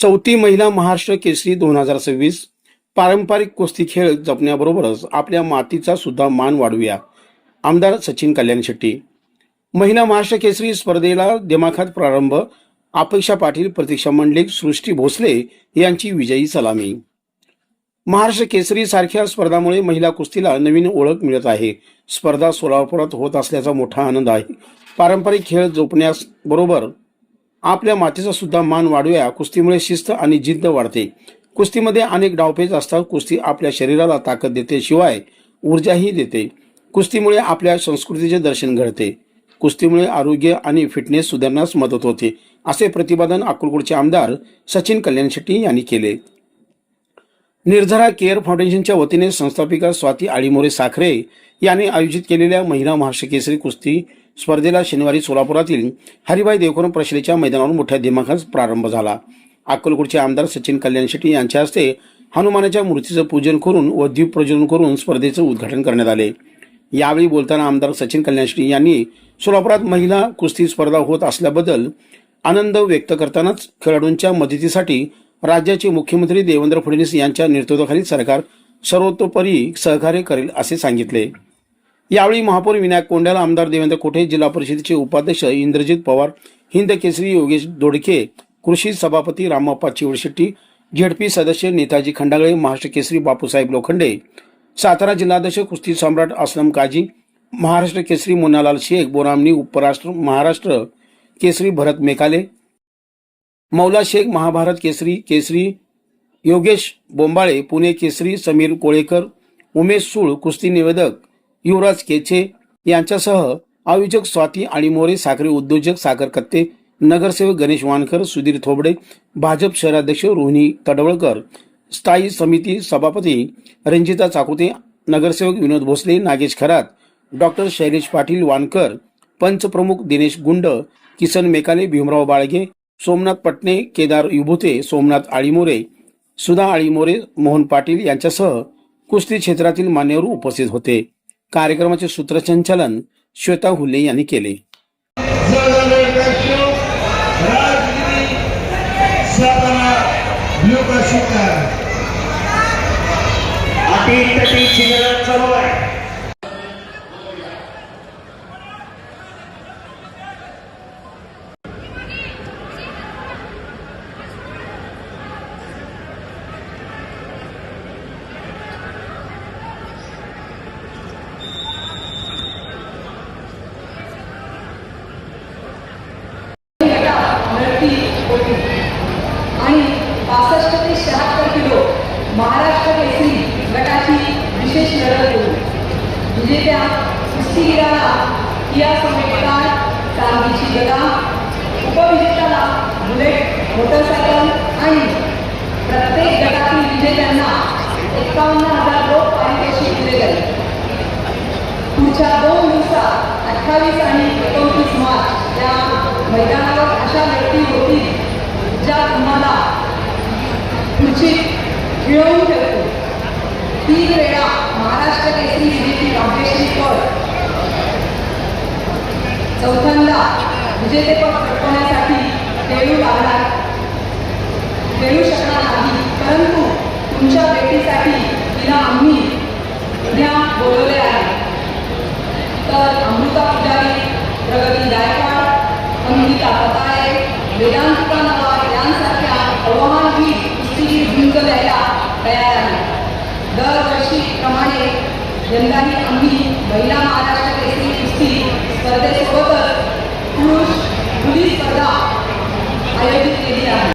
चौथी महिला महाराष्ट्र केसरी 2026 पारंपरिक कुस्ती खेळ जपण्याबरोबरच आपल्या मातीचा सुद्धा मान वाढवूया. आमदार सचिन कल्याण शेट्टी. महिला महाराष्ट्र केसरी स्पर्धेला दिमाखात प्रारंभ. अपेक्षा पाटील, प्रतीक्षा मंडलिक, सृष्टी भोसले यांची विजयी सलामी. महाराष्ट्र केसरी सारख्या स्पर्धांमुळे महिला कुस्तीला नवीन ओळख मिळत आहे. स्पर्धा सोलापुरात होत असल्याचा मोठा आनंद आहे. पारंपरिक खेळ जपण्यास बरोबर आपल्या मातीचा सुद्धा मान वाढवूया. कुस्तीमुळे शिस्त आणि जिद्द वाढते. कुस्तीमध्ये अनेक डावपेच असतात. कुस्ती आपल्या शरीराला ताकद देते, शिवाय ऊर्जाही देते. कुस्तीमुळे आपल्या संस्कृतीचे दर्शन घडते. कुस्तीमुळे आरोग्य आणि फिटनेस सुधारण्यास मदत होते, असे प्रतिपादन अक्कलकोटचे आमदार सचिन कल्याण शेट्टी यांनी केले. निर्धारा केअर फाउंडेशनच्या वतीने संस्थापिका स्वाती आळीमोरे साखरे यांनी आयोजित केलेल्या महिला महाराष्ट्र केसरी कुस्ती स्पर्धेला शनिवारी सोलापुरातील हरिभाई देवकर प्रशालेच्या मैदानावर मोठ्या दिमाखात प्रारंभ झाला. अक्कलकोटचे आमदार सचिन कल्याण शेट्टी यांच्या हस्ते हनुमानाच्या मूर्तीचं पूजन करून व दीप प्रज्वलन करून स्पर्धेचं उद्घाटन करण्यात आले. यावेळी बोलताना आमदार सचिन कल्याण शेट्टी यांनी सोलापुरात महिला कुस्ती स्पर्धा होत असल्याबद्दल आनंद व्यक्त करतानाच खेळाडूंच्या मदतीसाठी राज्याचे मुख्यमंत्री देवेंद्र फडणवीस यांच्या नेतृत्वाखाली सरकार सर्वतोपरी सहकार्य करेल असे सांगितले. यावेळी महापौर विनायक कोंडाल, आमदार देवेंद्र कोठे, जिल्हा परिषदेचे उपाध्यक्ष इंद्रजित पवार, हिंद केसरी योगेश दोडके, कृषी सभापती रामप्पा चिवडशेट्टी, झेडपी सदस्य नेताजी खंडागळे, महाराष्ट्र केसरी बापूसाहेब लोखंडे, सातारा जिल्हाध्यक्ष कुस्ती सम्राट असलम काजी, महाराष्ट्र केसरी मुन्नालाल शेख बोरामनी, उपराष्ट्र महाराष्ट्र केसरी भरत मेकाले, मौला शेख महाभारत केसरी योगेश बोंबाळे, पुणे केसरी समीर कोळेकर, उमेश सूळ कुस्ती निवेदक युवराज केचे यांच्यासह आयोजक स्वाती आळीमोरे, साखरे उद्योजक सागर कत्ते, नगरसेवक गणेश वानकर, सुधीर थोबडे, भाजप शहराध्यक्ष रोहिणी तडवळकर, स्थायी समिती सभापती रंजिता चाकुते, नगरसेवक विनोद भोसले, नागेश खरात, डॉक्टर शैलेश पाटील वानकर, पंच प्रमुख दिनेश गुंड, किसन मेकाले, भीमराव बाळगे, सोमनाथ पटणे, केदार युभुते, सोमनाथ आळीमोरे, सुधा आळीमोरे, मोहन पाटील यांच्यासह कुस्ती क्षेत्रातील मान्यवर उपस्थित होते. कार्यक्रमाचे सूत्रसंचालन श्वेता हुल्ले यांनी केले. आणि 65 ते 76 किलो महाराष्ट्र केसरी गटाची विशेष लढत होती. विजेत्या कुस्तीगीराला किया समेतकार चांदीची गदा, उपविजेत्याला बुलेट मोटरसायकल आणि प्रत्येक गटातील विजेत्यांना 51,000 रोख पारितोषिक दिले गेले. पुढच्या 2 दिवसात 28 आणि 29 मार्च या मैदानावर अशा व्यक्ती होतील ज्या तुम्हाला पुढची मिळवून ठेवतो. 3 वेळा महाराष्ट्र केसरी विजेती कांपेश्वरी पद, चौथ्यांदा विजेतेपद पटकवण्यासाठी खेळू शकणार नाही, परंतु तुमच्या भेटीसाठी तिला आम्ही उद्या बोलवले आहे. तर अमृता पुजारी, प्रगती गायकवाड, अंकिता पताये, वेदांतिका नवार यांसारख्या आव्हानवीर कुस्तीगीर झुंज द्यायला तयार आहे. दरवर्षीप्रमाणे यंदाही आम्ही महिला महाराष्ट्र केसरी कुस्ती स्पर्धेसोबतच पुरुष खुली स्पर्धा आयोजित केली आहे.